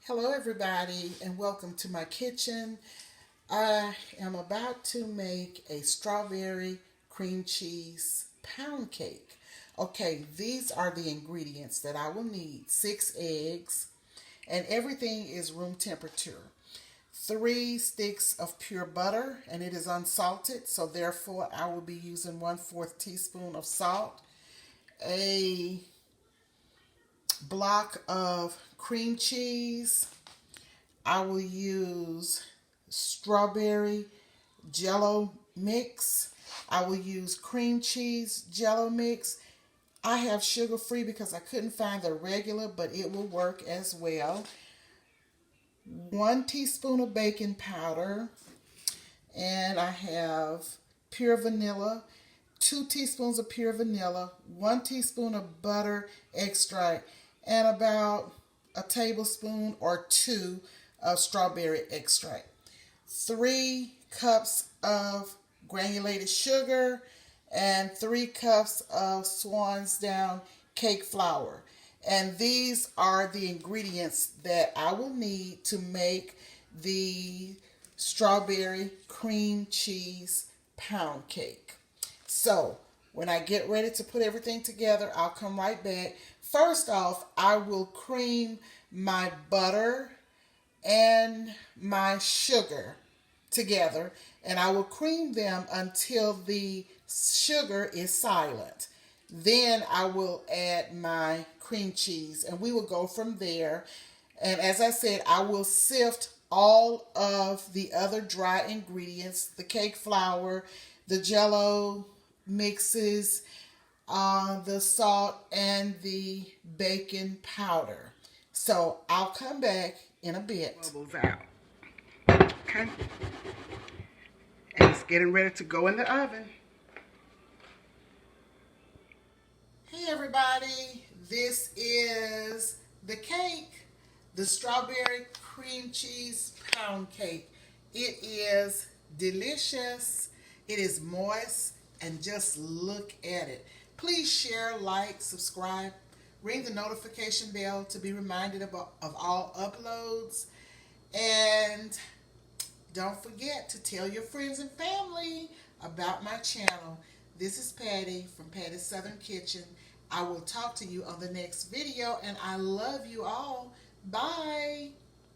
Hello everybody and welcome to my kitchen. I am about to make a strawberry cream cheese pound cake. Okay, these are the ingredients that I will need. 6 eggs and everything is room temperature. 3 sticks of pure butter and it is unsalted, so therefore I will be using 1/4 teaspoon of salt. A block of cream cheese. I will use strawberry jello mix. I will use cream cheese jello mix. I have sugar free because I couldn't find the regular, but it will work as well. 1 teaspoon of baking powder, and I have pure vanilla, 2 teaspoons of pure vanilla, 1 teaspoon of butter extract, and about a tablespoon or 2 of strawberry extract. 3 cups of granulated sugar and 3 cups of Swans Down cake flour. And these are the ingredients that I will need to make the strawberry cream cheese pound cake. So when I get ready to put everything together, I'll come right back. First off, I will cream my butter and my sugar together, and I will cream them until the sugar is silent. Then I will add my cream cheese and we will go from there. And as I said, I will sift all of the other dry ingredients, the cake flour, the jello mixes, the salt, and the baking powder. So I'll come back in a bit. Bubbles out. Okay. And it's getting ready to go in the oven. Hey everybody, this is the cake, the strawberry cream cheese pound cake. It is delicious, it is moist, and just look at it. Please share, like, subscribe, ring the notification bell to be reminded of all uploads, and don't forget to tell your friends and family about my channel. This is Patty from Patty's Southern Kitchen. I will talk to you on the next video, and I love you all. Bye.